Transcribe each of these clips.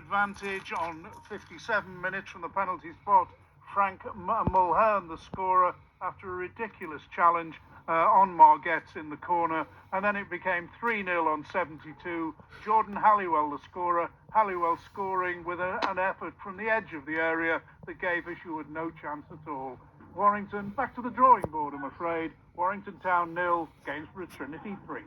advantage on 57 minutes from the penalty spot. Frank Mulhern, the scorer, after a ridiculous challenge on Margetts in the corner, and then it became 3-0 on 72. Jordan Halliwell, the scorer, Halliwell scoring with an effort from the edge of the area that gave Isherwood no chance at all. Warrington back to the drawing board, I'm afraid. Warrington Town 0, Gainsborough Trinity 3.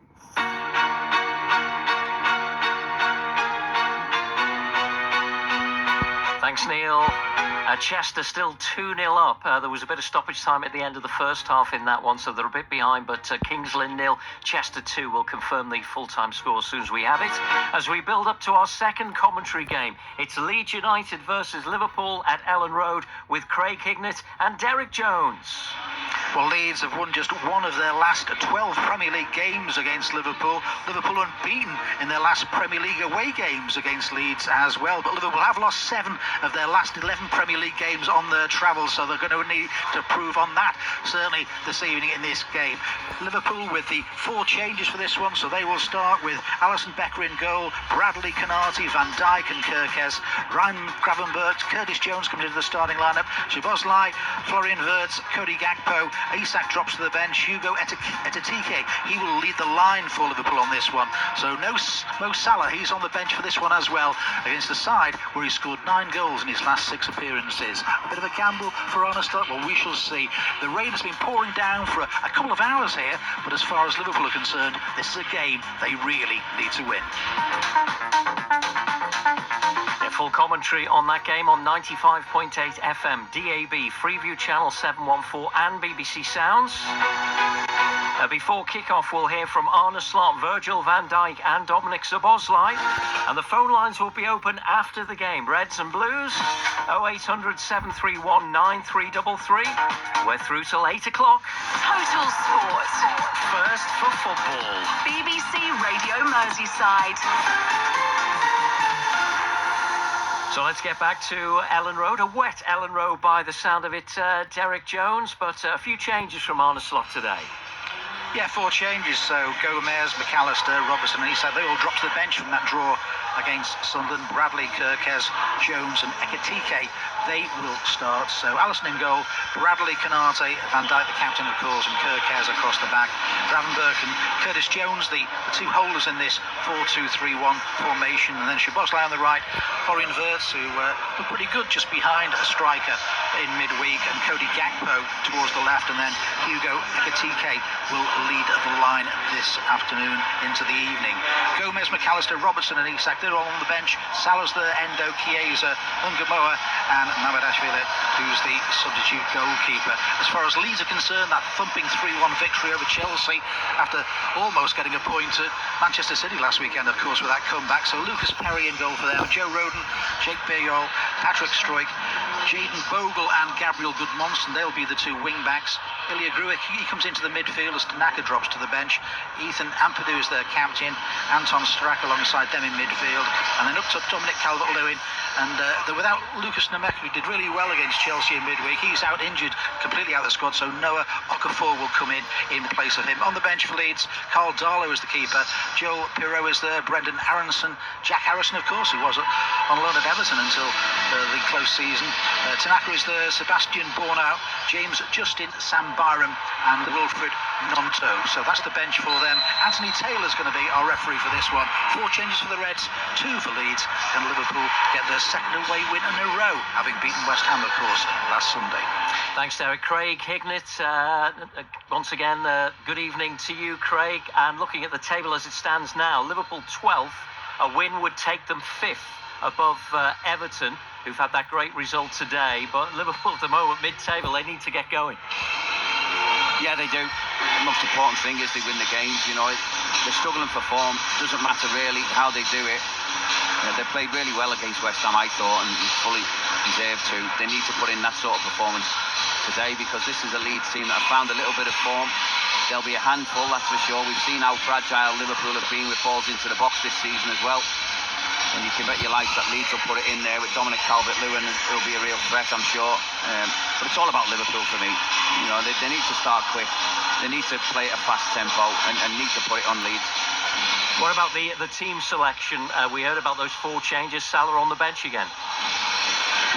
Thanks, Neil. Chester still 2-0 up. There was a bit of stoppage time at the end of the first half in that one, so they're a bit behind, but Kings Lynn 0, Chester 2. Will confirm the full-time score as soon as we have it. As we build up to our second commentary game, it's Leeds United versus Liverpool at Ellen Road with Craig Hignett and Derek Jones. Well, Leeds have won just one of their last 12 Premier League games against Liverpool. Liverpool unbeaten in their last Premier League away games against Leeds as well. But Liverpool have lost 7 of their last 11 Premier League games on their travels, so they're going to need to prove on that, certainly this evening in this game. Liverpool with the 4 changes for this one, so they will start with Alisson Becker in goal, Bradley Canati, Van Dijk and Kirkes, Ryan Gravenberch, Curtis Jones comes into the starting lineup, Szoboszlai, Florian Wirtz, Cody Gakpo, Isak drops to the bench, Hugo Ekitike, he will lead the line for Liverpool on this one. So no Mo Salah, he's on the bench for this one as well, against a side where he scored 9 goals in his last 6 appearances. A bit of a gamble for Arneslot, well, we shall see. The rain has been pouring down for a couple of hours here, but as far as Liverpool are concerned, this is a game they really need to win. Full commentary on that game on 95.8 FM, DAB, Freeview Channel 714 and BBC Sounds. Before kick-off, we'll hear from Arne Slot, Virgil van Dijk and Dominic Szoboszlai. And the phone lines will be open after the game. Reds and Blues, 0800 731 9333. We're through till 8 o'clock. Total Sport. First for football. BBC Radio Merseyside. So let's get back to Ellen Road, a wet Ellen Road by the sound of it, Derek Jones, but a few changes from Arne Slot today. Yeah, 4 changes, so Gomez, McAllister, Robertson and Isak, they all dropped to the bench from that draw against Sunderland. Bradley, Kirkes, Jones and Ekitike, they will start. So Alisson in goal, Bradley, Canate, Van Dijk the captain of course, and Kirkes across the back. Gravenberch and Curtis Jones, the 2 holders in this 4-2-3-1 formation, and then Szoboszlai on the right, Florian Wirtz, who were pretty good just behind a striker in midweek, and Cody Gakpo towards the left, and then Hugo Ekitike will lead the line this afternoon into the evening. Gomez, McAllister, Robertson and Isak, they're all on the bench. Salah's there, Endo, Chiesa, Ungamoa and Mamadashvili, who's the substitute goalkeeper. As far as Leeds are concerned, that thumping 3-1 victory over Chelsea after almost getting a point at Manchester City last weekend, of course, with that comeback. So Lucas Perry in goal for them, Joe Rodon, Jake Bayol, Patrick Struijk, Jayden Bogle and Gabriel Goodmonson, they'll be the 2 wing-backs. Ilya Gruic, he comes into the midfield as Tanaka drops to the bench. Ethan Ampadu is their captain. Anton Strak alongside them in midfield. And then up top, Dominic Calvert-Lewin. And they're without Lucas Nemeka, who did really well against Chelsea in midweek. He's out injured, completely out of the squad, so Noah Okafor will come in place of him. On the bench for Leeds, Carl Darlow is the keeper. Joel Pirou is there, Brendan Aronson, Jack Harrison, of course, who was on loan at Everton until the close season. Tanaka is there, Sebastian Bornau, James Justin, Sam Byram and Wilfred Nonto. So that's the bench for them. Anthony Taylor's going to be our referee for this one. 4 changes for the Reds, 2 for Leeds, and Liverpool get their second away win in a row, having beaten West Ham, of course, last Sunday. Thanks, Derek. Craig Hignett, once again, good evening to you, Craig. And looking at the table as it stands now, Liverpool 12th, a win would take them 5th above Everton, who've had that great result today. But Liverpool at the moment, mid-table, they need to get going. Yeah, they do. The most important thing is they win the games. You know, they're struggling for form. Doesn't matter really how they do it. You know, they played really well against West Ham, I thought, and fully deserved to. They need to put in that sort of performance today, because this is a Leeds team that have found a little bit of form. They'll be a handful, that's for sure. We've seen how fragile Liverpool have been with balls into the box this season as well. And you can bet your life that Leeds will put it in there with Dominic Calvert-Lewin, and it'll be a real threat, I'm sure. But it's all about Liverpool for me. You know, they need to start quick. They need to play at a fast tempo and need to put it on Leeds. What about the team selection? We heard about those 4 changes. Salah on the bench again.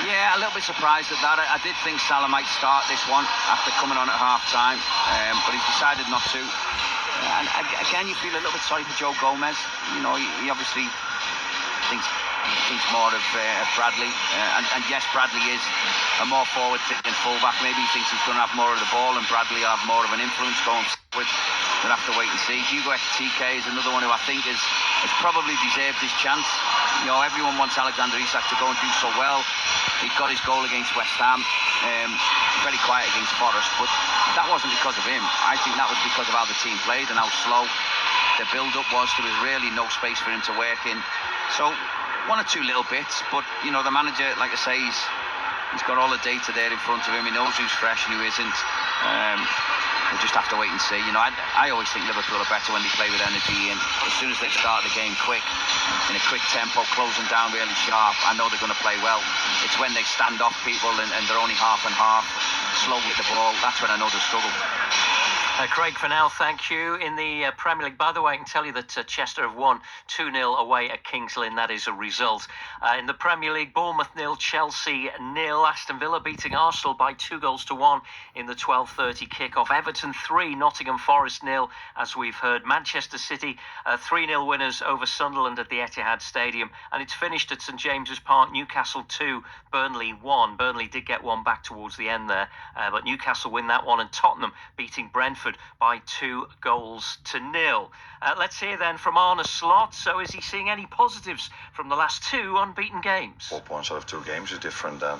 Yeah, a little bit surprised at that. I did think Salah might start this one after coming on at half-time, but he's decided not to. And again, you feel a little bit sorry for Joe Gomez. You know, he obviously thinks more of Bradley. And yes, Bradley is a more forward-thinking fullback. Maybe he thinks he's going to have more of the ball and Bradley will have more of an influence going forward. We'll have to wait and see. Hugo Ekitike is another one who I think has probably deserved his chance. You know, everyone wants Alexander Isak to go and do so well. He got his goal against West Ham, very quiet against Forest, but that wasn't because of him. I think that was because of how the team played and how slow the build-up was. There was really no space for him to work in. So 1 or 2 little bits, but you know, the manager, like I say, he's got all the data there in front of him. He knows who's fresh and who isn't. We'll just have to wait and see. You know, I always think Liverpool are better when they play with energy, and as soon as they start the game quick, in a quick tempo, closing down really sharp, I know they're going to play well. It's when they stand off people and they're only half and half, slow with the ball, that's when I know they struggle. Craig, for now, thank you. In the Premier League, by the way, I can tell you that Chester have won 2-0 away at Kings Lynn. That is a result. In the Premier League, Bournemouth 0, Chelsea 0. Aston Villa beating Arsenal by 2-1 in the 12:30 kickoff. Everton 3, Nottingham Forest 0, as we've heard. Manchester City 3-0 winners over Sunderland at the Etihad Stadium. And it's finished at St James's Park. Newcastle 2, Burnley 1. Burnley did get one back towards the end there, but Newcastle win that one. And Tottenham beating Brentford by 2-0. Let's hear then from Arne Slot. So is he seeing any positives from the last 2 unbeaten games? 4 points out of 2 games is different than